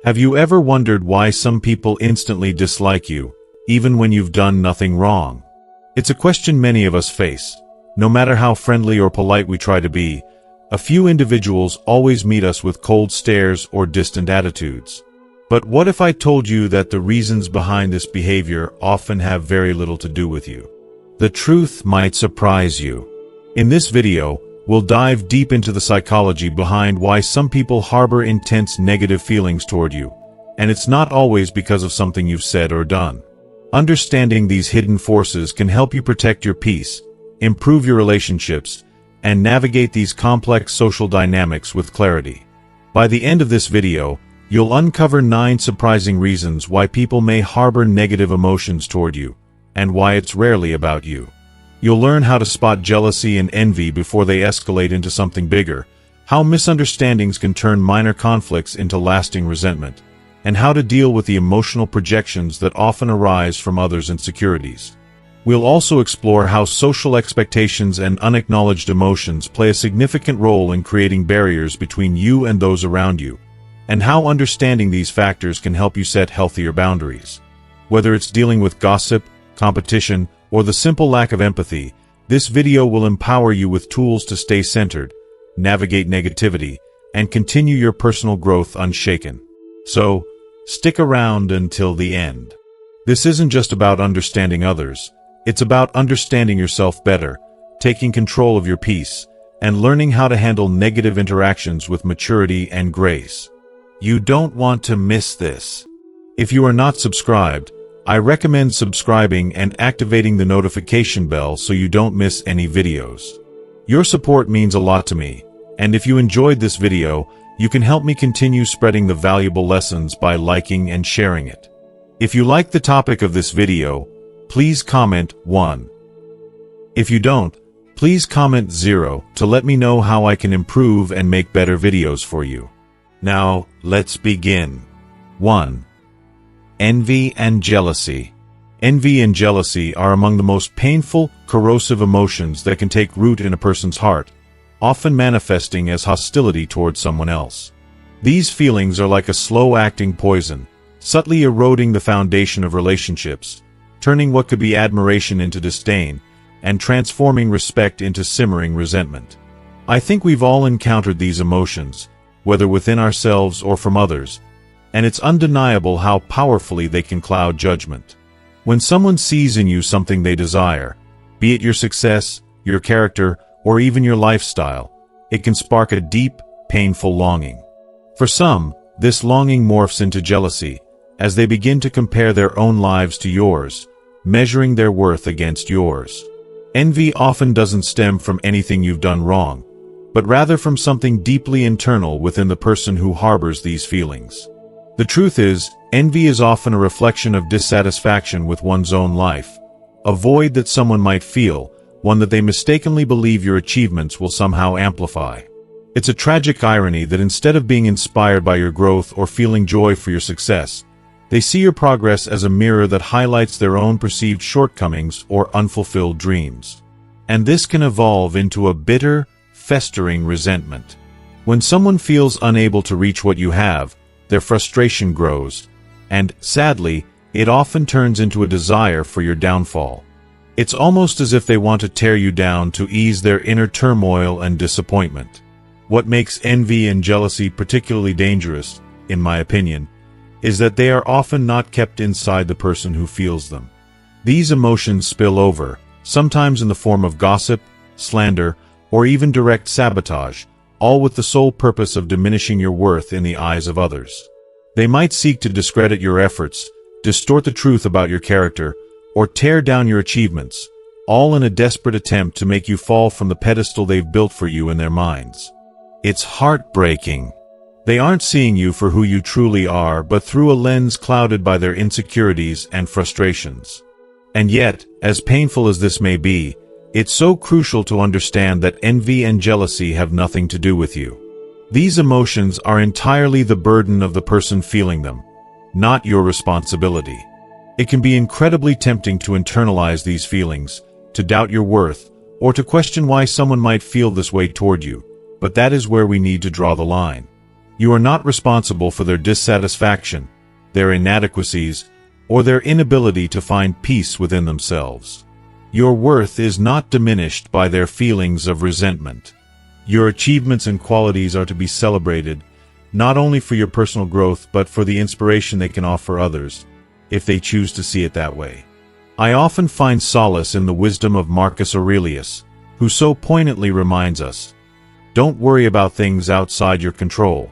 Have you ever wondered why some people instantly dislike you, even when you've done nothing wrong? It's a question many of us face. No matter how friendly or polite we try to be, a few individuals always meet us with cold stares or distant attitudes. But what if I told you that the reasons behind this behavior often have very little to do with you? The truth might surprise you. In this video, we'll dive deep into the psychology behind why some people harbor intense negative feelings toward you, and it's not always because of something you've said or done. Understanding these hidden forces can help you protect your peace, improve your relationships, and navigate these complex social dynamics with clarity. By the end of this video, you'll uncover 9 surprising reasons why people may harbor negative emotions toward you, and why it's rarely about you. You'll learn how to spot jealousy and envy before they escalate into something bigger, how misunderstandings can turn minor conflicts into lasting resentment, and how to deal with the emotional projections that often arise from others' insecurities. We'll also explore how social expectations and unacknowledged emotions play a significant role in creating barriers between you and those around you, and how understanding these factors can help you set healthier boundaries. Whether it's dealing with gossip, competition, or the simple lack of empathy, this video will empower you with tools to stay centered, navigate negativity, and continue your personal growth unshaken. So, stick around until the end. This isn't just about understanding others, it's about understanding yourself better, taking control of your peace, and learning how to handle negative interactions with maturity and grace. You don't want to miss this. If you are not subscribed, I recommend subscribing and activating the notification bell so you don't miss any videos. Your support means a lot to me, and if you enjoyed this video, you can help me continue spreading the valuable lessons by liking and sharing it. If you like the topic of this video, please comment 1. If you don't, please comment 0 to let me know how I can improve and make better videos for you. Now, let's begin. 1. Envy and jealousy. Envy and jealousy are among the most painful, corrosive emotions that can take root in a person's heart, often manifesting as hostility towards someone else. These feelings are like a slow-acting poison, subtly eroding the foundation of relationships, turning what could be admiration into disdain, and transforming respect into simmering resentment. I think we've all encountered these emotions, whether within ourselves or from others, and it's undeniable how powerfully they can cloud judgment. When someone sees in you something they desire, be it your success, your character, or even your lifestyle, it can spark a deep, painful longing. For some, this longing morphs into jealousy, as they begin to compare their own lives to yours, measuring their worth against yours. Envy often doesn't stem from anything you've done wrong, but rather from something deeply internal within the person who harbors these feelings. The truth is, envy is often a reflection of dissatisfaction with one's own life, a void that someone might feel, one that they mistakenly believe your achievements will somehow amplify. It's a tragic irony that instead of being inspired by your growth or feeling joy for your success, they see your progress as a mirror that highlights their own perceived shortcomings or unfulfilled dreams. And this can evolve into a bitter, festering resentment. When someone feels unable to reach what you have, their frustration grows, and, sadly, it often turns into a desire for your downfall. It's almost as if they want to tear you down to ease their inner turmoil and disappointment. What makes envy and jealousy particularly dangerous, in my opinion, is that they are often not kept inside the person who feels them. These emotions spill over, sometimes in the form of gossip, slander, or even direct sabotage, all with the sole purpose of diminishing your worth in the eyes of others. They might seek to discredit your efforts, distort the truth about your character, or tear down your achievements, all in a desperate attempt to make you fall from the pedestal they've built for you in their minds. It's heartbreaking. They aren't seeing you for who you truly are, but through a lens clouded by their insecurities and frustrations. And yet, as painful as this may be, it's so crucial to understand that envy and jealousy have nothing to do with you. These emotions are entirely the burden of the person feeling them, not your responsibility. It can be incredibly tempting to internalize these feelings, to doubt your worth, or to question why someone might feel this way toward you, but that is where we need to draw the line. You are not responsible for their dissatisfaction, their inadequacies, or their inability to find peace within themselves. Your worth is not diminished by their feelings of resentment. Your achievements and qualities are to be celebrated, not only for your personal growth but for the inspiration they can offer others, if they choose to see it that way. I often find solace in the wisdom of Marcus Aurelius, who so poignantly reminds us, "Don't worry about things outside your control."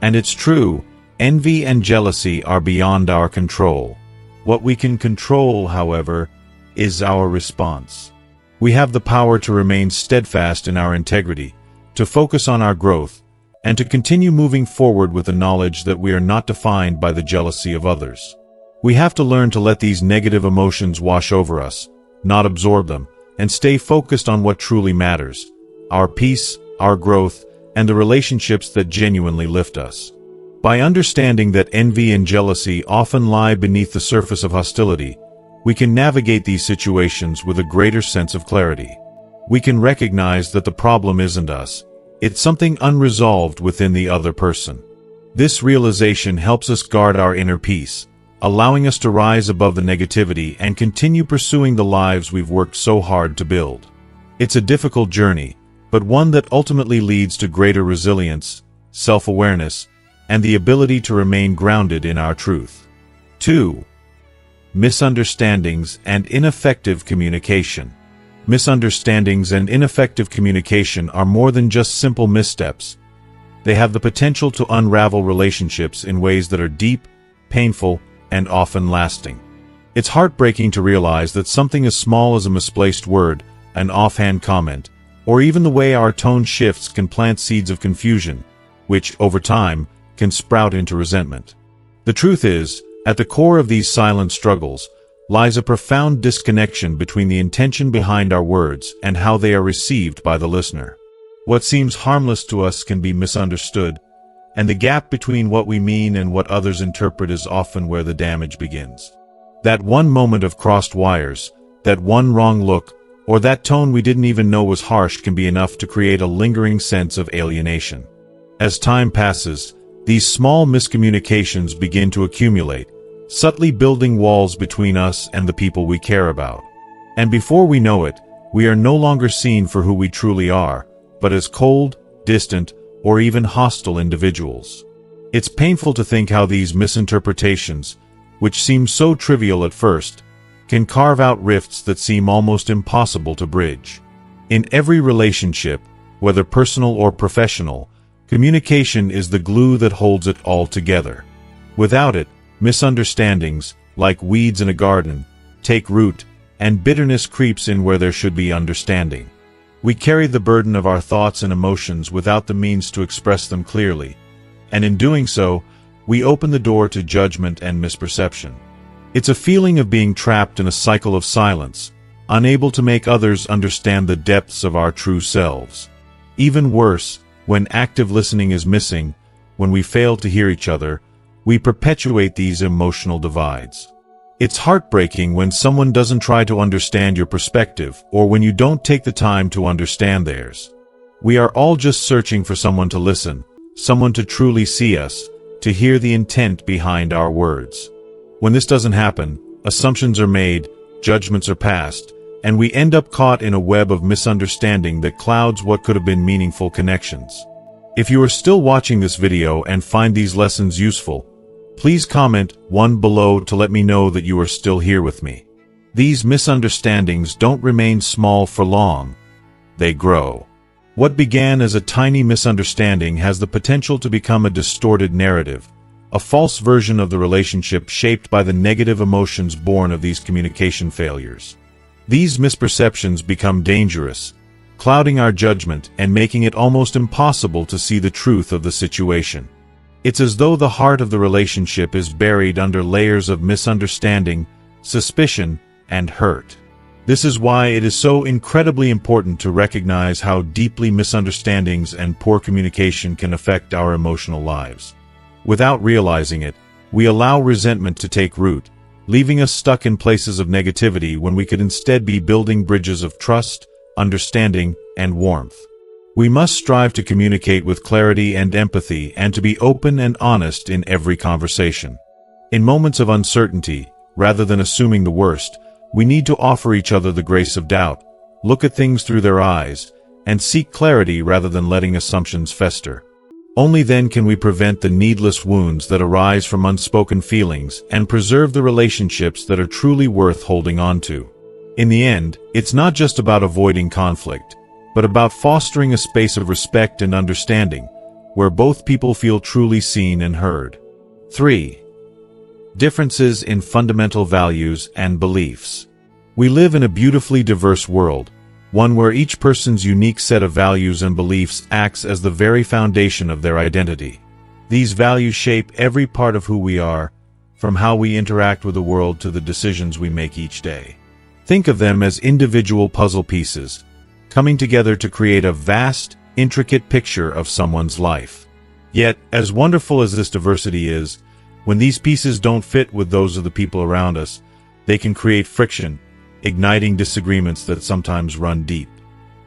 And it's true, envy and jealousy are beyond our control. What we can control, however, is our response. We have the power to remain steadfast in our integrity, to focus on our growth, and to continue moving forward with the knowledge that we are not defined by the jealousy of others. We have to learn to let these negative emotions wash over us, not absorb them, and stay focused on what truly matters: our peace, our growth, and the relationships that genuinely lift us. By understanding that envy and jealousy often lie beneath the surface of hostility, we can navigate these situations with a greater sense of clarity. We can recognize that the problem isn't us, it's something unresolved within the other person. This realization helps us guard our inner peace, allowing us to rise above the negativity and continue pursuing the lives we've worked so hard to build. It's a difficult journey, but one that ultimately leads to greater resilience, self-awareness, and the ability to remain grounded in our truth. 2. Misunderstandings and ineffective communication. Misunderstandings and ineffective communication are more than just simple missteps. They have the potential to unravel relationships in ways that are deep, painful, and often lasting. It's heartbreaking to realize that something as small as a misplaced word, an offhand comment, or even the way our tone shifts can plant seeds of confusion, which, over time, can sprout into resentment. The truth is, at the core of these silent struggles lies a profound disconnection between the intention behind our words and how they are received by the listener. What seems harmless to us can be misunderstood, and the gap between what we mean and what others interpret is often where the damage begins. That one moment of crossed wires, that one wrong look, or that tone we didn't even know was harsh can be enough to create a lingering sense of alienation. As time passes, these small miscommunications begin to accumulate, subtly building walls between us and the people we care about. And before we know it, we are no longer seen for who we truly are, but as cold, distant, or even hostile individuals. It's painful to think how these misinterpretations, which seem so trivial at first, can carve out rifts that seem almost impossible to bridge. In every relationship, whether personal or professional, communication is the glue that holds it all together. Without it, misunderstandings, like weeds in a garden, take root, and bitterness creeps in where there should be understanding. We carry the burden of our thoughts and emotions without the means to express them clearly, and in doing so, we open the door to judgment and misperception. It's a feeling of being trapped in a cycle of silence, unable to make others understand the depths of our true selves. Even worse, when active listening is missing, when we fail to hear each other, we perpetuate these emotional divides. It's heartbreaking when someone doesn't try to understand your perspective, or when you don't take the time to understand theirs. We are all just searching for someone to listen, someone to truly see us, to hear the intent behind our words. When this doesn't happen, assumptions are made, judgments are passed, and we end up caught in a web of misunderstanding that clouds what could have been meaningful connections. If you are still watching this video and find these lessons useful, please comment 1 below to let me know that you are still here with me. These misunderstandings don't remain small for long. They grow. What began as a tiny misunderstanding has the potential to become a distorted narrative, a false version of the relationship shaped by the negative emotions born of these communication failures. These misperceptions become dangerous, clouding our judgment and making it almost impossible to see the truth of the situation. It's as though the heart of the relationship is buried under layers of misunderstanding, suspicion, and hurt. This is why it is so incredibly important to recognize how deeply misunderstandings and poor communication can affect our emotional lives. Without realizing it, we allow resentment to take root, leaving us stuck in places of negativity when we could instead be building bridges of trust, understanding, and warmth. We must strive to communicate with clarity and empathy and to be open and honest in every conversation. In moments of uncertainty, rather than assuming the worst, we need to offer each other the grace of doubt, look at things through their eyes, and seek clarity rather than letting assumptions fester. Only then can we prevent the needless wounds that arise from unspoken feelings and preserve the relationships that are truly worth holding on to. In the end, it's not just about avoiding conflict, but about fostering a space of respect and understanding, where both people feel truly seen and heard. 3. Differences in fundamental values and beliefs. We live in a beautifully diverse world, one where each person's unique set of values and beliefs acts as the very foundation of their identity. These values shape every part of who we are, from how we interact with the world to the decisions we make each day. Think of them as individual puzzle pieces, coming together to create a vast, intricate picture of someone's life. Yet, as wonderful as this diversity is, when these pieces don't fit with those of the people around us, they can create friction, igniting disagreements that sometimes run deep.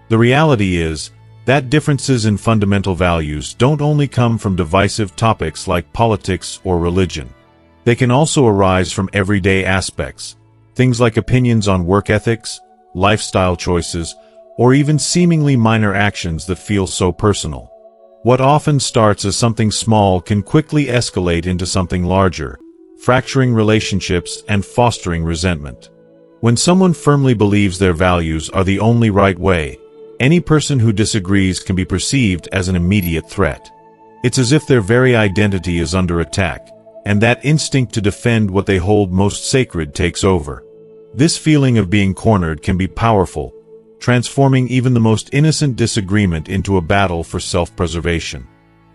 The reality is that differences in fundamental values don't only come from divisive topics like politics or religion. They can also arise from everyday aspects, things like opinions on work ethics, lifestyle choices, or even seemingly minor actions that feel so personal. What often starts as something small can quickly escalate into something larger, fracturing relationships and fostering resentment. When someone firmly believes their values are the only right way, any person who disagrees can be perceived as an immediate threat. It's as if their very identity is under attack, and that instinct to defend what they hold most sacred takes over. This feeling of being cornered can be powerful, transforming even the most innocent disagreement into a battle for self-preservation.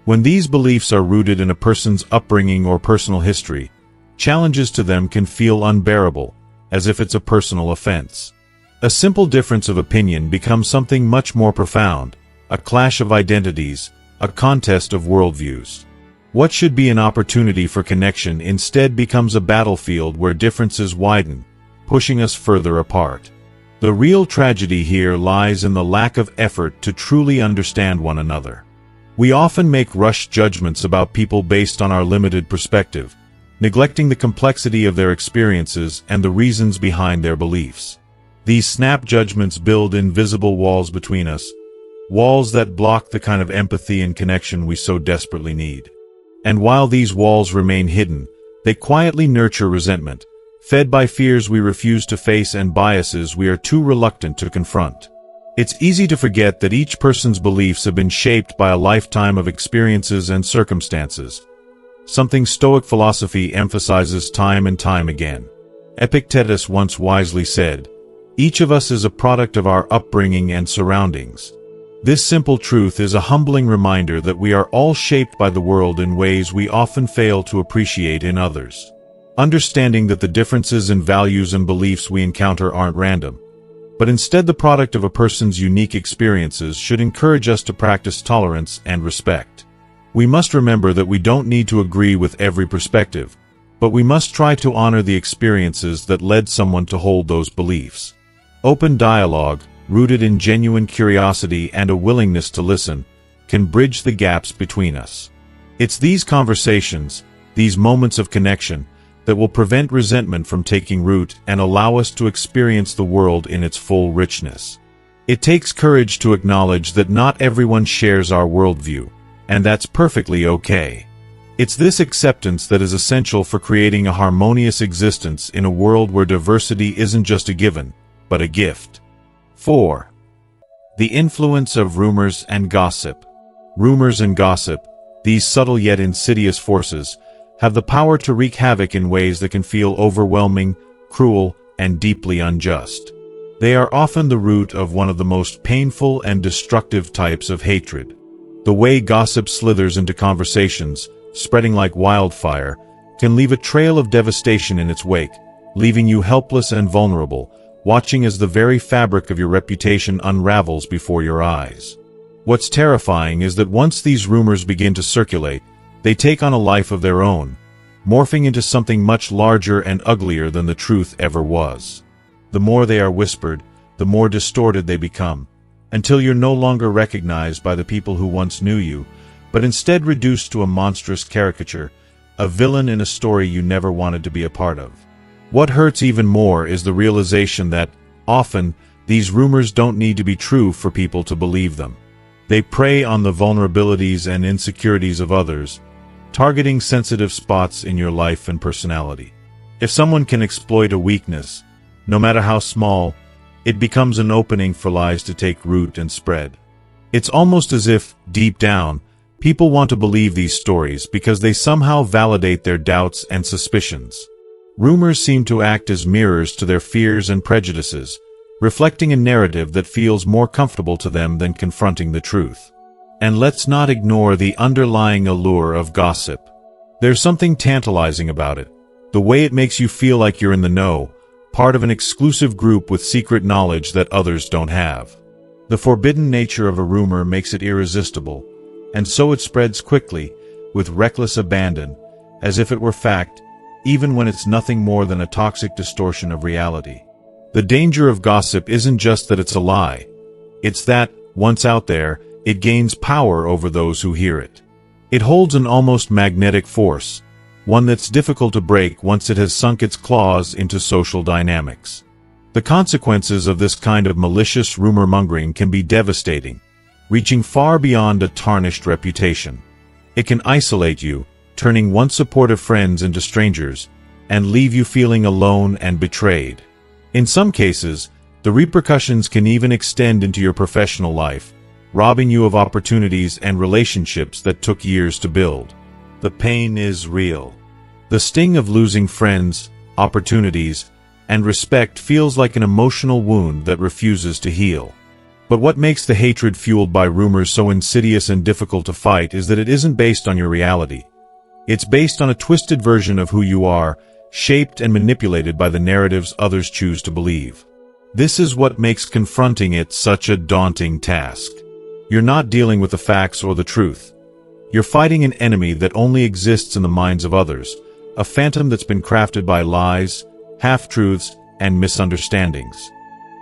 When these beliefs are rooted in a person's upbringing or personal history, challenges to them can feel unbearable, as if it's a personal offense. A simple difference of opinion becomes something much more profound, a clash of identities, a contest of worldviews. What should be an opportunity for connection instead becomes a battlefield where differences widen, pushing us further apart. The real tragedy here lies in the lack of effort to truly understand one another. We often make rushed judgments about people based on our limited perspective, neglecting the complexity of their experiences and the reasons behind their beliefs. These snap judgments build invisible walls between us, walls that block the kind of empathy and connection we so desperately need. And while these walls remain hidden, they quietly nurture resentment, fed by fears we refuse to face and biases we are too reluctant to confront. It's easy to forget that each person's beliefs have been shaped by a lifetime of experiences and circumstances, something Stoic philosophy emphasizes time and time again. Epictetus once wisely said, "Each of us is a product of our upbringing and surroundings." This simple truth is a humbling reminder that we are all shaped by the world in ways we often fail to appreciate in others. Understanding that the differences in values and beliefs we encounter aren't random, but instead the product of a person's unique experiences should encourage us to practice tolerance and respect. We must remember that we don't need to agree with every perspective, but we must try to honor the experiences that led someone to hold those beliefs. Open dialogue, rooted in genuine curiosity and a willingness to listen, can bridge the gaps between us. It's these conversations, these moments of connection, that will prevent resentment from taking root and allow us to experience the world in its full richness. It takes courage to acknowledge that not everyone shares our worldview, and that's perfectly okay. It's this acceptance that is essential for creating a harmonious existence in a world where diversity isn't just a given, but a gift. 4. The influence of rumors and gossip. Rumors and gossip, these subtle yet insidious forces, have the power to wreak havoc in ways that can feel overwhelming, cruel, and deeply unjust. They are often the root of one of the most painful and destructive types of hatred. The way gossip slithers into conversations, spreading like wildfire, can leave a trail of devastation in its wake, leaving you helpless and vulnerable, watching as the very fabric of your reputation unravels before your eyes. What's terrifying is that once these rumors begin to circulate, they take on a life of their own, morphing into something much larger and uglier than the truth ever was. The more they are whispered, the more distorted they become, until you're no longer recognized by the people who once knew you, but instead reduced to a monstrous caricature, a villain in a story you never wanted to be a part of. What hurts even more is the realization that, often, these rumors don't need to be true for people to believe them. They prey on the vulnerabilities and insecurities of others, targeting sensitive spots in your life and personality. If someone can exploit a weakness, no matter how small, it becomes an opening for lies to take root and spread. It's almost as if, deep down, people want to believe these stories because they somehow validate their doubts and suspicions. Rumors seem to act as mirrors to their fears and prejudices, reflecting a narrative that feels more comfortable to them than confronting the truth. And let's not ignore the underlying allure of gossip. There's something tantalizing about it, the way it makes you feel like you're in the know, part of an exclusive group with secret knowledge that others don't have. The forbidden nature of a rumor makes it irresistible, and so it spreads quickly, with reckless abandon, as if it were fact, even when it's nothing more than a toxic distortion of reality. The danger of gossip isn't just that it's a lie. It's that, once out there, it gains power over those who hear it. It holds an almost magnetic force, one that's difficult to break once it has sunk its claws into social dynamics. The consequences of this kind of malicious rumor-mongering can be devastating, reaching far beyond a tarnished reputation. It can isolate you, turning once supportive friends into strangers, and leave you feeling alone and betrayed. In some cases, the repercussions can even extend into your professional life, robbing you of opportunities and relationships that took years to build. The pain is real. The sting of losing friends, opportunities, and respect feels like an emotional wound that refuses to heal. But what makes the hatred fueled by rumors so insidious and difficult to fight is that it isn't based on your reality. It's based on a twisted version of who you are, shaped and manipulated by the narratives others choose to believe. This is what makes confronting it such a daunting task. You're not dealing with the facts or the truth. You're fighting an enemy that only exists in the minds of others, a phantom that's been crafted by lies, half-truths, and misunderstandings.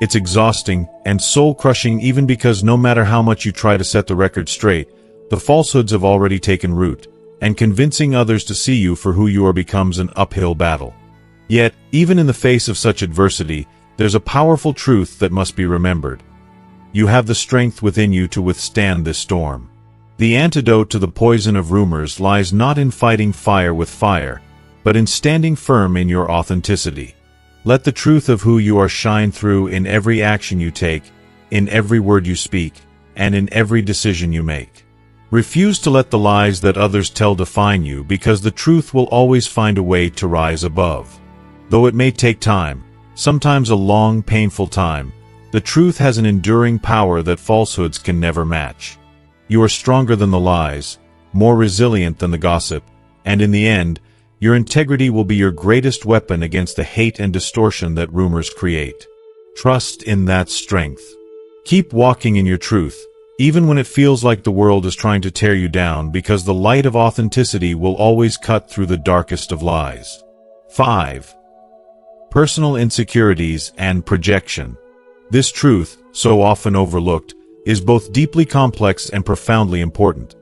It's exhausting and soul-crushing even because no matter how much you try to set the record straight, the falsehoods have already taken root, and convincing others to see you for who you are becomes an uphill battle. Yet, even in the face of such adversity, there's a powerful truth that must be remembered. You have the strength within you to withstand this storm. The antidote to the poison of rumors lies not in fighting fire with fire, but in standing firm in your authenticity. Let the truth of who you are shine through in every action you take, in every word you speak, and in every decision you make. Refuse to let the lies that others tell define you, because the truth will always find a way to rise above. Though it may take time, sometimes a long, painful time, the truth has an enduring power that falsehoods can never match. You are stronger than the lies, more resilient than the gossip, and in the end, your integrity will be your greatest weapon against the hate and distortion that rumors create. Trust in that strength. Keep walking in your truth, even when it feels like the world is trying to tear you down, because the light of authenticity will always cut through the darkest of lies. 5. Personal insecurities and projection. This truth, so often overlooked, is both deeply complex and profoundly important.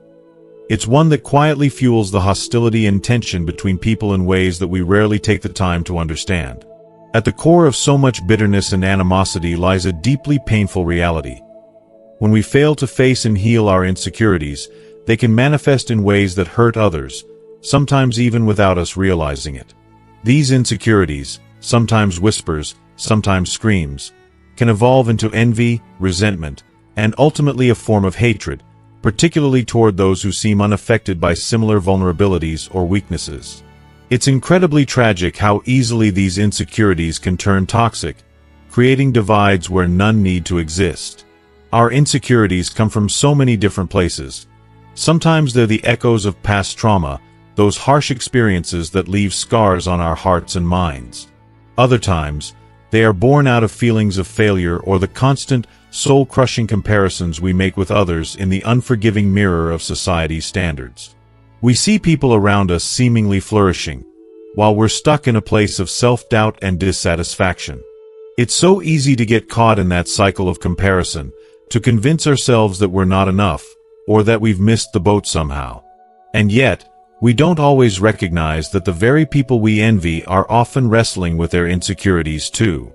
It's one that quietly fuels the hostility and tension between people in ways that we rarely take the time to understand. At the core of so much bitterness and animosity lies a deeply painful reality. When we fail to face and heal our insecurities, they can manifest in ways that hurt others, sometimes even without us realizing it. These insecurities, sometimes whispers, sometimes screams, can evolve into envy, resentment, and ultimately a form of hatred, particularly toward those who seem unaffected by similar vulnerabilities or weaknesses. It's incredibly tragic how easily these insecurities can turn toxic, creating divides where none need to exist. Our insecurities come from so many different places. Sometimes they're the echoes of past trauma, those harsh experiences that leave scars on our hearts and minds. Other times, they are born out of feelings of failure or the constant, soul-crushing comparisons we make with others in the unforgiving mirror of society's standards. We see people around us seemingly flourishing, while we're stuck in a place of self-doubt and dissatisfaction. It's so easy to get caught in that cycle of comparison, to convince ourselves that we're not enough, or that we've missed the boat somehow. And yet, we don't always recognize that the very people we envy are often wrestling with their insecurities too.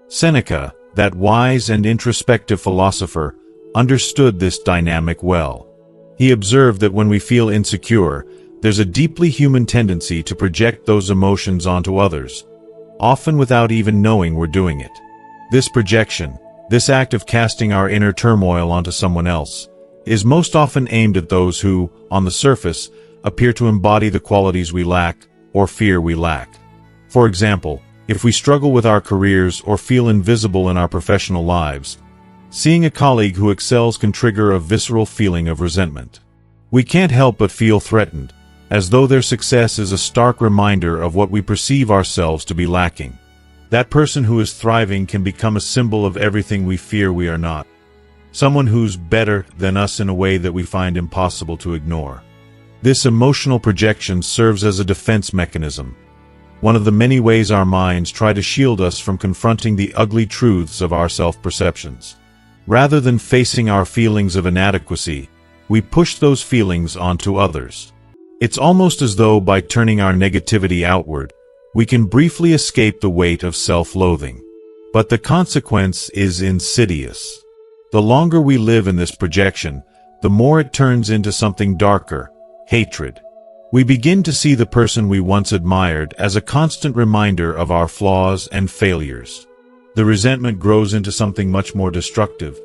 Seneca, that wise and introspective philosopher, understood this dynamic well. He observed that when we feel insecure, there's a deeply human tendency to project those emotions onto others, often without even knowing we're doing it. This projection, this act of casting our inner turmoil onto someone else, is most often aimed at those who, on the surface, appear to embody the qualities we lack or fear we lack. For example, if we struggle with our careers or feel invisible in our professional lives, seeing a colleague who excels can trigger a visceral feeling of resentment. We can't help but feel threatened, as though their success is a stark reminder of what we perceive ourselves to be lacking. That person who is thriving can become a symbol of everything we fear we are not. Someone who's better than us in a way that we find impossible to ignore. This emotional projection serves as a defense mechanism, one of the many ways our minds try to shield us from confronting the ugly truths of our self-perceptions. Rather than facing our feelings of inadequacy, we push those feelings onto others. It's almost as though by turning our negativity outward, we can briefly escape the weight of self-loathing. But the consequence is insidious. The longer we live in this projection, the more it turns into something darker, hatred. We begin to see the person we once admired as a constant reminder of our flaws and failures. The resentment grows into something much more destructive,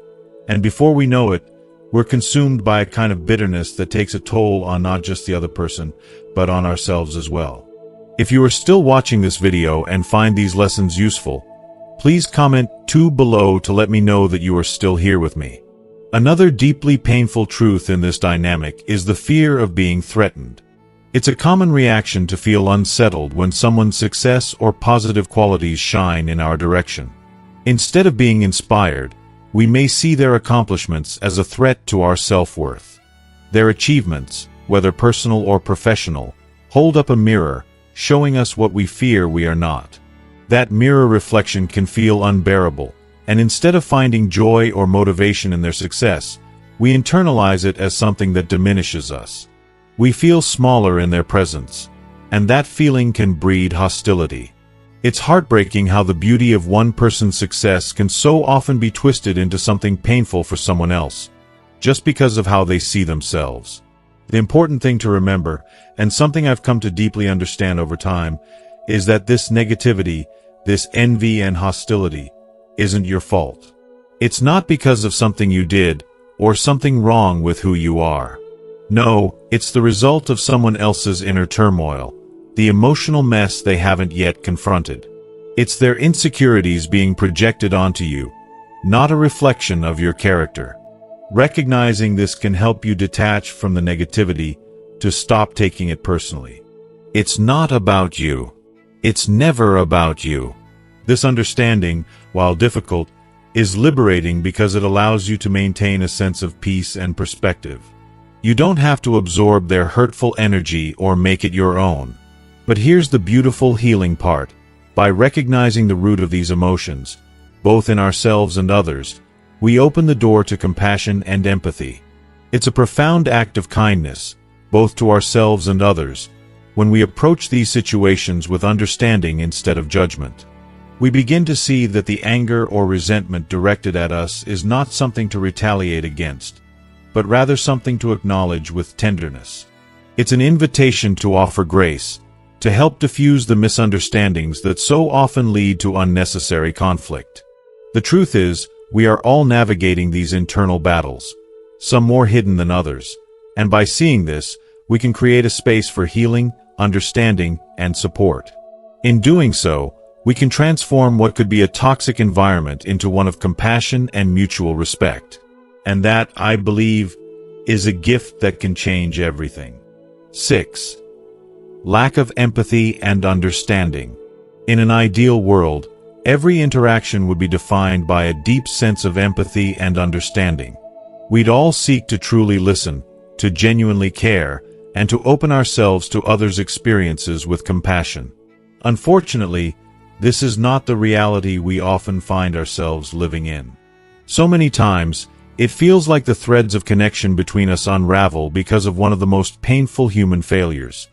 and before we know it, we're consumed by a kind of bitterness that takes a toll on not just the other person, but on ourselves as well. If you are still watching this video and find these lessons useful, please comment 2 below to let me know that you are still here with me. Another deeply painful truth in this dynamic is the fear of being threatened. It's a common reaction to feel unsettled when someone's success or positive qualities shine in our direction. Instead of being inspired, we may see their accomplishments as a threat to our self-worth. Their achievements, whether personal or professional, hold up a mirror, showing us what we fear we are not. That mirror reflection can feel unbearable, and instead of finding joy or motivation in their success, we internalize it as something that diminishes us. We feel smaller in their presence, and that feeling can breed hostility. It's heartbreaking how the beauty of one person's success can so often be twisted into something painful for someone else, just because of how they see themselves. The important thing to remember, and something I've come to deeply understand over time, is that this negativity, this envy and hostility, isn't your fault. It's not because of something you did, or something wrong with who you are. No, it's the result of someone else's inner turmoil, the emotional mess they haven't yet confronted. It's their insecurities being projected onto you, not a reflection of your character. Recognizing this can help you detach from the negativity, to stop taking it personally. It's not about you. It's never about you. This understanding, while difficult, is liberating because it allows you to maintain a sense of peace and perspective. You don't have to absorb their hurtful energy or make it your own. But here's the beautiful healing part. By recognizing the root of these emotions, both in ourselves and others, we open the door to compassion and empathy. It's a profound act of kindness, both to ourselves and others, when we approach these situations with understanding instead of judgment. We begin to see that the anger or resentment directed at us is not something to retaliate against, but rather something to acknowledge with tenderness. It's an invitation to offer grace, to help diffuse the misunderstandings that so often lead to unnecessary conflict. The truth is, we are all navigating these internal battles, some more hidden than others, and by seeing this, we can create a space for healing, understanding, and support. In doing so, we can transform what could be a toxic environment into one of compassion and mutual respect. And that, I believe, is a gift that can change everything. 6. Lack of empathy and understanding. In an ideal world, every interaction would be defined by a deep sense of empathy and understanding. We'd all seek to truly listen, to genuinely care, and to open ourselves to others' experiences with compassion. Unfortunately, this is not the reality we often find ourselves living in. So many times, It feels like the threads of connection between us unravel because of one of the most painful human failures: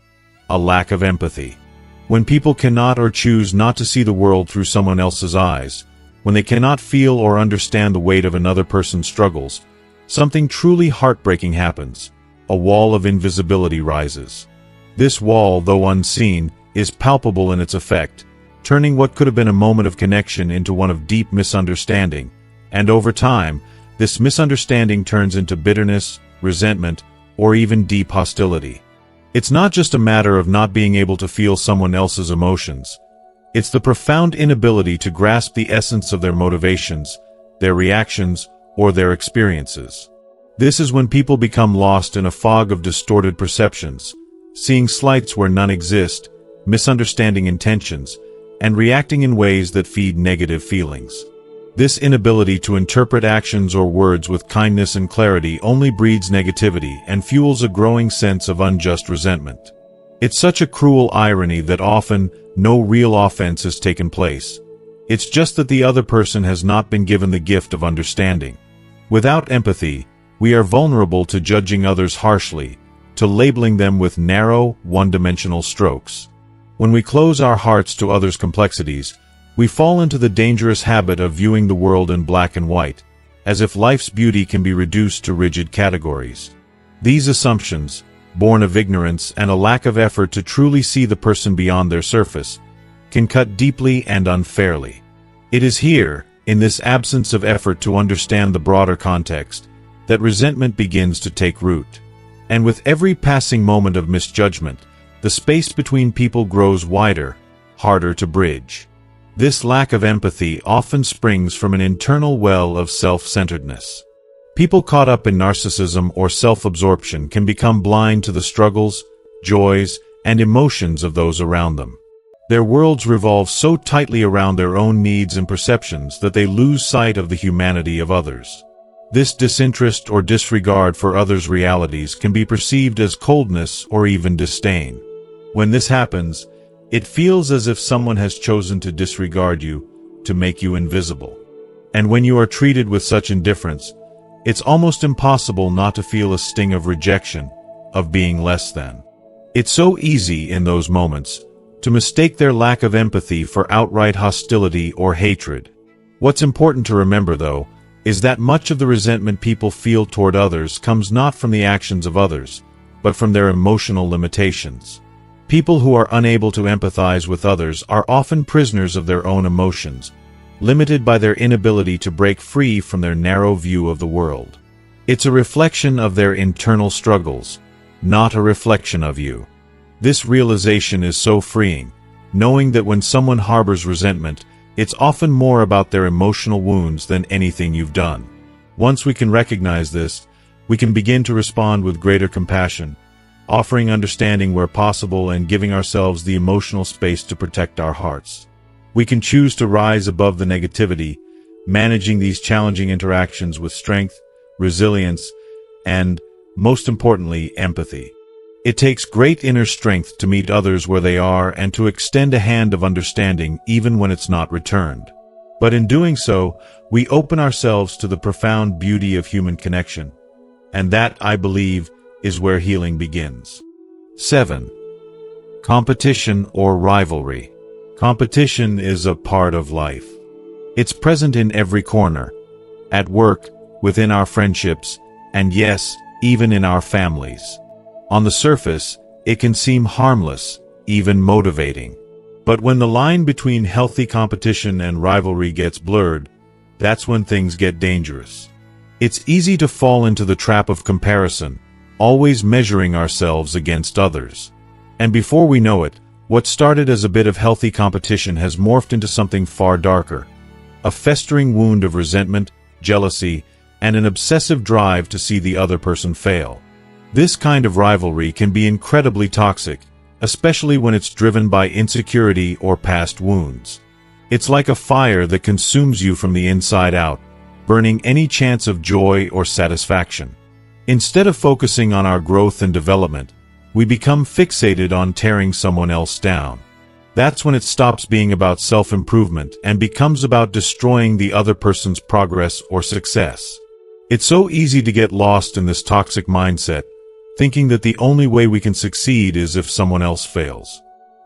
a lack of empathy. When people cannot or choose not to see the world through someone else's eyes, when they cannot feel or understand the weight of another person's struggles, something truly heartbreaking happens. A wall of invisibility rises. This wall, though unseen, is palpable in its effect, turning what could have been a moment of connection into one of deep misunderstanding. And over time, this misunderstanding turns into bitterness, resentment, or even deep hostility. It's not just a matter of not being able to feel someone else's emotions. It's the profound inability to grasp the essence of their motivations, their reactions, or their experiences. This is when people become lost in a fog of distorted perceptions, seeing slights where none exist, misunderstanding intentions, and reacting in ways that feed negative feelings. This inability to interpret actions or words with kindness and clarity only breeds negativity and fuels a growing sense of unjust resentment. It's such a cruel irony that often no real offense has taken place. It's just that the other person has not been given the gift of understanding. Without empathy, we are vulnerable to judging others harshly, to labeling them with narrow, one-dimensional strokes. When we close our hearts to others' complexities, we fall into the dangerous habit of viewing the world in black and white, as if life's beauty can be reduced to rigid categories. These assumptions, born of ignorance and a lack of effort to truly see the person beyond their surface, can cut deeply and unfairly. It is here, in this absence of effort to understand the broader context, that resentment begins to take root. And with every passing moment of misjudgment, the space between people grows wider, harder to bridge. This lack of empathy often springs from an internal well of self-centeredness. People caught up in narcissism or self-absorption can become blind to the struggles, joys, and emotions of those around them. Their worlds revolve so tightly around their own needs and perceptions that they lose sight of the humanity of others. This disinterest or disregard for others' realities can be perceived as coldness or even disdain. When this happens, it feels as if someone has chosen to disregard you, to make you invisible. And when you are treated with such indifference, it's almost impossible not to feel a sting of rejection, of being less than. It's so easy in those moments to mistake their lack of empathy for outright hostility or hatred. What's important to remember, though, is that much of the resentment people feel toward others comes not from the actions of others, but from their emotional limitations. People who are unable to empathize with others are often prisoners of their own emotions, limited by their inability to break free from their narrow view of the world. It's a reflection of their internal struggles, not a reflection of you. This realization is so freeing, knowing that when someone harbors resentment, it's often more about their emotional wounds than anything you've done. Once we can recognize this, we can begin to respond with greater compassion, offering understanding where possible and giving ourselves the emotional space to protect our hearts. We can choose to rise above the negativity, managing these challenging interactions with strength, resilience, and, most importantly, empathy. It takes great inner strength to meet others where they are and to extend a hand of understanding even when it's not returned. But in doing so, we open ourselves to the profound beauty of human connection. And that, I believe, is where healing begins. 7. Competition or rivalry. Competition is a part of life. It's present in every corner, at work, within our friendships, and yes, even in our families. On the surface, it can seem harmless, even motivating. But when the line between healthy competition and rivalry gets blurred, that's when things get dangerous. It's easy to fall into the trap of comparison, always measuring ourselves against others. And before we know it, what started as a bit of healthy competition has morphed into something far darker, a festering wound of resentment, jealousy, and an obsessive drive to see the other person fail. This kind of rivalry can be incredibly toxic, especially when it's driven by insecurity or past wounds. It's like a fire that consumes you from the inside out, burning any chance of joy or satisfaction. Instead of focusing on our growth and development, we become fixated on tearing someone else down. That's when it stops being about self-improvement and becomes about destroying the other person's progress or success. It's so easy to get lost in this toxic mindset, thinking that the only way we can succeed is if someone else fails.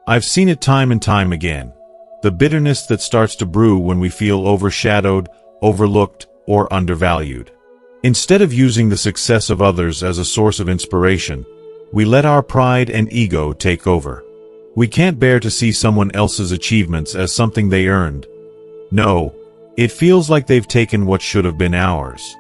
I've seen it time and time again. The bitterness that starts to brew when we feel overshadowed, overlooked, or undervalued. Instead of using the success of others as a source of inspiration, we let our pride and ego take over. We can't bear to see someone else's achievements as something they earned. No, it feels like they've taken what should have been ours.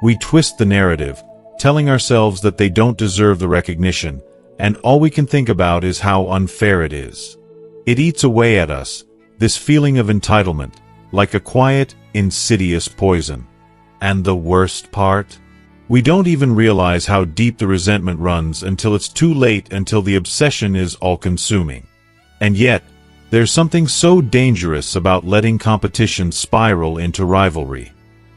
We twist the narrative, telling ourselves that they don't deserve the recognition, and all we can think about is how unfair it is. It eats away at us, this feeling of entitlement, like a quiet, insidious poison. And the worst part? We don't even realize how deep the resentment runs until it's too late, until the obsession is all-consuming. And yet, there's something so dangerous about letting competition spiral into rivalry.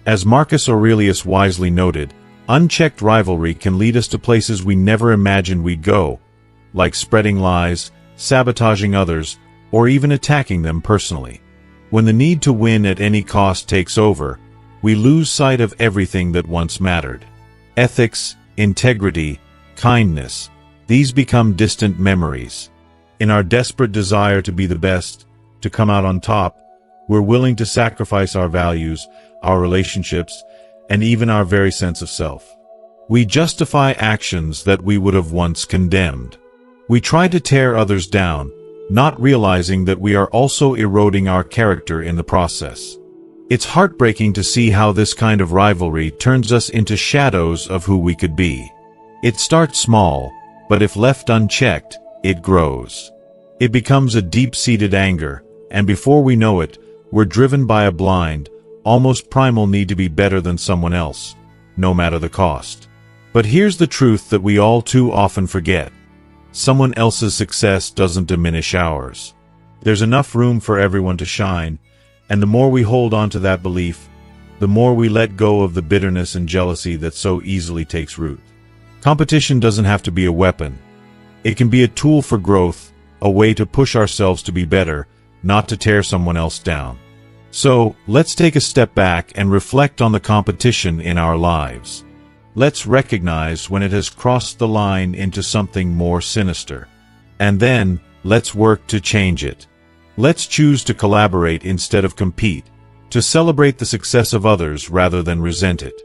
As Marcus Aurelius wisely noted, unchecked rivalry can lead us to places we never imagined we'd go, like spreading lies, sabotaging others, or even attacking them personally. When the need to win at any cost takes over, we lose sight of everything that once mattered. Ethics, integrity, kindness, these become distant memories. In our desperate desire to be the best, to come out on top, we're willing to sacrifice our values, our relationships, and even our very sense of self. We justify actions that we would have once condemned. We try to tear others down, not realizing that we are also eroding our character in the process. It's heartbreaking to see how this kind of rivalry turns us into shadows of who we could be. It starts small, but if left unchecked, it grows. It becomes a deep-seated anger, and before we know it, we're driven by a blind, almost primal need to be better than someone else, no matter the cost. But here's the truth that we all too often forget. Someone else's success doesn't diminish ours. There's enough room for everyone to shine, and the more we hold on to that belief, the more we let go of the bitterness and jealousy that so easily takes root. Competition doesn't have to be a weapon. It can be a tool for growth, a way to push ourselves to be better, not to tear someone else down. So, let's take a step back and reflect on the competition in our lives. Let's recognize when it has crossed the line into something more sinister. And then, let's work to change it. Let's choose to collaborate instead of compete, to celebrate the success of others rather than resent it.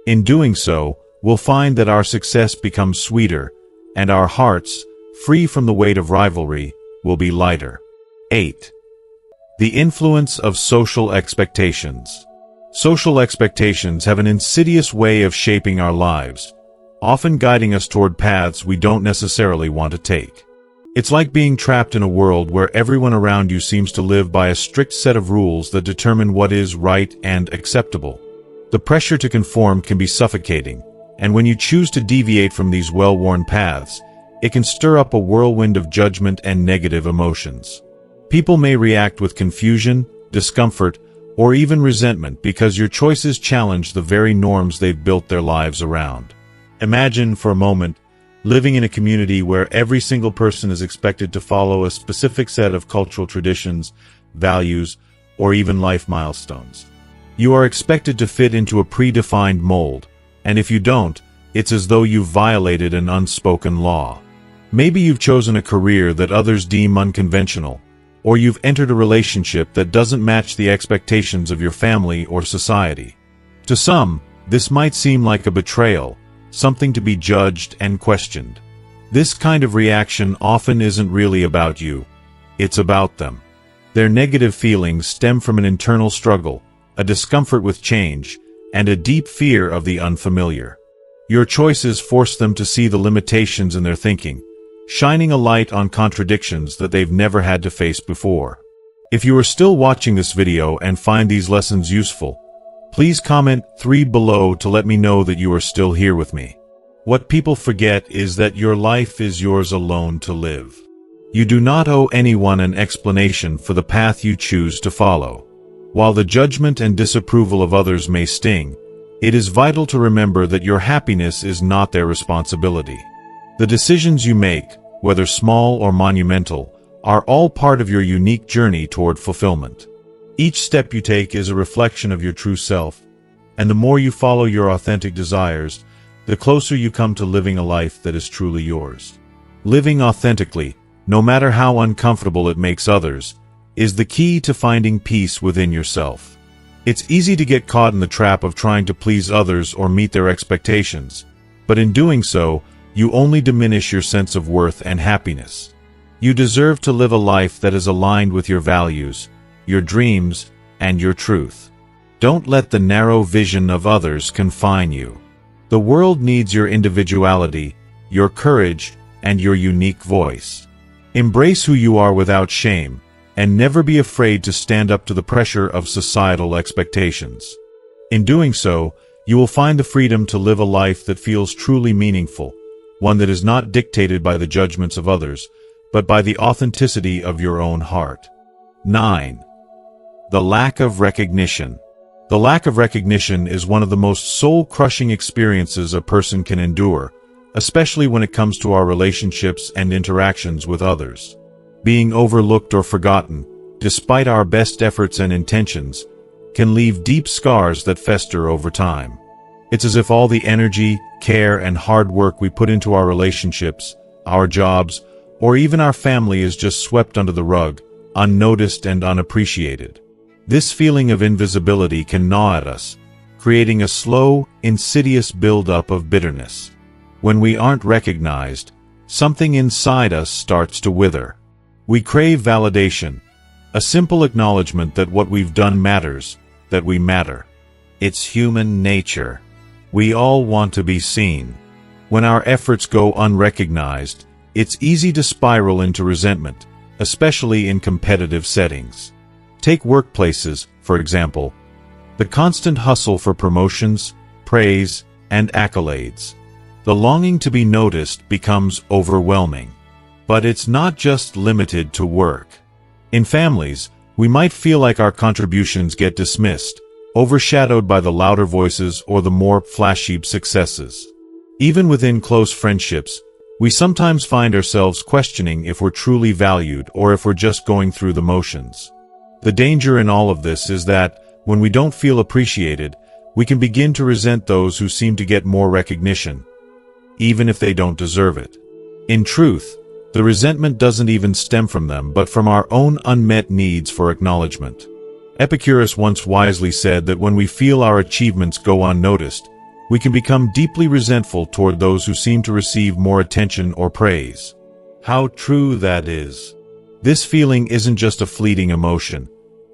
In doing so, we'll find that our success becomes sweeter, and our hearts, free from the weight of rivalry, will be lighter. 8. The influence of social expectations. Social expectations have an insidious way of shaping our lives, often guiding us toward paths we don't necessarily want to take. It's like being trapped in a world where everyone around you seems to live by a strict set of rules that determine what is right and acceptable. The pressure to conform can be suffocating, and when you choose to deviate from these well-worn paths, it can stir up a whirlwind of judgment and negative emotions. People may react with confusion, discomfort, or even resentment because your choices challenge the very norms they've built their lives around. Imagine, for a moment, living in a community where every single person is expected to follow a specific set of cultural traditions, values, or even life milestones. You are expected to fit into a predefined mold, and if you don't, it's as though you've violated an unspoken law. Maybe you've chosen a career that others deem unconventional, or you've entered a relationship that doesn't match the expectations of your family or society. To some, this might seem like a betrayal, something to be judged and questioned. This kind of reaction often isn't really about you. It's about them. Their negative feelings stem from an internal struggle, a discomfort with change, and a deep fear of the unfamiliar. Your choices force them to see the limitations in their thinking, shining a light on contradictions that they've never had to face before. If you are still watching this video and find these lessons useful, please comment 3 below to let me know that you are still here with me. What people forget is that your life is yours alone to live. You do not owe anyone an explanation for the path you choose to follow. While the judgment and disapproval of others may sting, it is vital to remember that your happiness is not their responsibility. The decisions you make, whether small or monumental, are all part of your unique journey toward fulfillment. Each step you take is a reflection of your true self, And the more you follow your authentic desires, the closer you come to living a life that is truly yours. Living authentically, no matter how uncomfortable it makes others, is the key to finding peace within yourself. It's easy to get caught in the trap of trying to please others or meet their expectations, but in doing so, you only diminish your sense of worth and happiness. You deserve to live a life that is aligned with your values, your dreams, and your truth. Don't let the narrow vision of others confine you. The world needs your individuality, your courage, and your unique voice. Embrace who you are without shame, and never be afraid to stand up to the pressure of societal expectations. In doing so, you will find the freedom to live a life that feels truly meaningful, one that is not dictated by the judgments of others, but by the authenticity of your own heart. 9. The lack of recognition. The lack of recognition is one of the most soul-crushing experiences a person can endure, especially when it comes to our relationships and interactions with others. Being overlooked or forgotten, despite our best efforts and intentions, can leave deep scars that fester over time. It's as if all the energy, care, and hard work we put into our relationships, our jobs, or even our family is just swept under the rug, unnoticed and unappreciated. This feeling of invisibility can gnaw at us, creating a slow, insidious buildup of bitterness. When we aren't recognized, something inside us starts to wither. We crave validation, a simple acknowledgement that what we've done matters, that we matter. It's human nature. We all want to be seen. When our efforts go unrecognized, it's easy to spiral into resentment, especially in competitive settings. Take workplaces, for example. The constant hustle for promotions, praise, and accolades. The longing to be noticed becomes overwhelming. But it's not just limited to work. In families, we might feel like our contributions get dismissed, overshadowed by the louder voices or the more flashy successes. Even within close friendships, we sometimes find ourselves questioning if we're truly valued or if we're just going through the motions. The danger in all of this is that, when we don't feel appreciated, we can begin to resent those who seem to get more recognition, even if they don't deserve it. In truth, the resentment doesn't even stem from them but from our own unmet needs for acknowledgement. Epicurus once wisely said that when we feel our achievements go unnoticed, we can become deeply resentful toward those who seem to receive more attention or praise. How true that is. This feeling isn't just a fleeting emotion.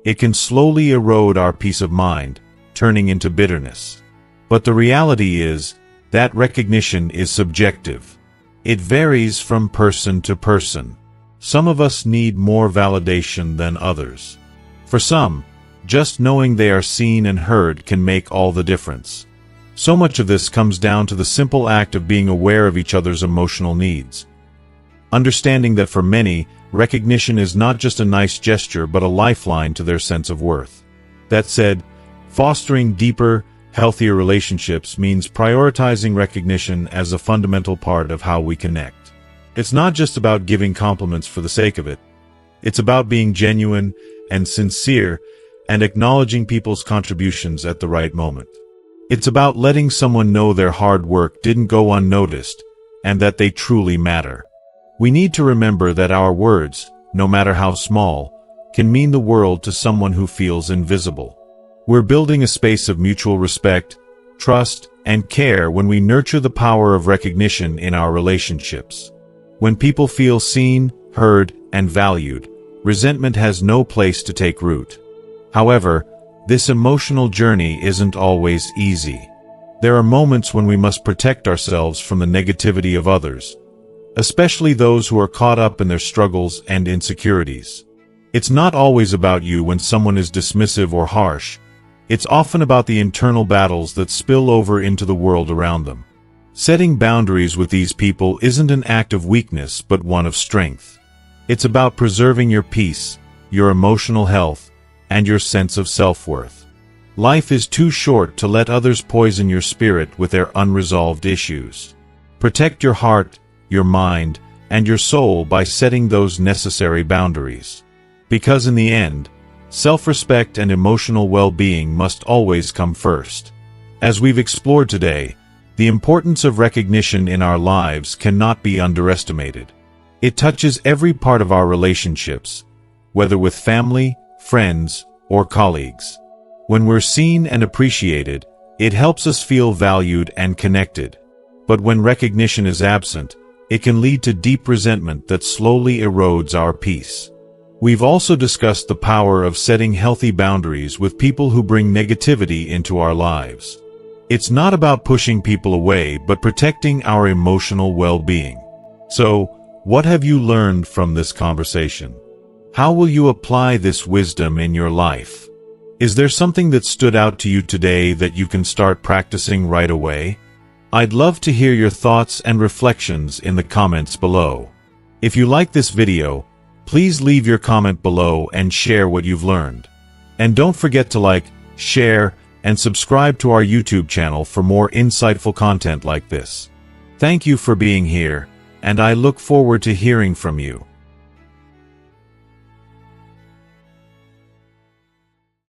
It can slowly erode our peace of mind, turning into bitterness. But the reality is that recognition is subjective. It varies from person to person. Some of us need more validation than others. For some, just knowing they are seen and heard can make all the difference. So much of this comes down to the simple act of being aware of each other's emotional needs. Understanding that for many, recognition is not just a nice gesture but a lifeline to their sense of worth. That said, fostering deeper, healthier relationships means prioritizing recognition as a fundamental part of how we connect. It's not just about giving compliments for the sake of it. It's about being genuine and sincere and acknowledging people's contributions at the right moment. It's about letting someone know their hard work didn't go unnoticed and that they truly matter. We need to remember that our words, no matter how small, can mean the world to someone who feels invisible. We're building a space of mutual respect, trust, and care when we nurture the power of recognition in our relationships. When people feel seen, heard, and valued, resentment has no place to take root. However, this emotional journey isn't always easy. There are moments when we must protect ourselves from the negativity of others, especially those who are caught up in their struggles and insecurities. It's not always about you when someone is dismissive or harsh. It's often about the internal battles that spill over into the world around them. Setting boundaries with these people isn't an act of weakness but one of strength. It's about preserving your peace, your emotional health, and your sense of self-worth. Life is too short to let others poison your spirit with their unresolved issues. Protect your heart, your mind, and your soul by setting those necessary boundaries. Because in the end, self-respect and emotional well-being must always come first. As we've explored today, the importance of recognition in our lives cannot be underestimated. It touches every part of our relationships, whether with family, friends, or colleagues. When we're seen and appreciated, it helps us feel valued and connected. But when recognition is absent, it can lead to deep resentment that slowly erodes our peace. We've also discussed the power of setting healthy boundaries with people who bring negativity into our lives. It's not about pushing people away, but protecting our emotional well-being. So, what have you learned from this conversation? How will you apply this wisdom in your life? Is there something that stood out to you today that you can start practicing right away? I'd love to hear your thoughts and reflections in the comments below. If you like this video, please leave your comment below and share what you've learned. And don't forget to like, share, and subscribe to our YouTube channel for more insightful content like this. Thank you for being here, and I look forward to hearing from you.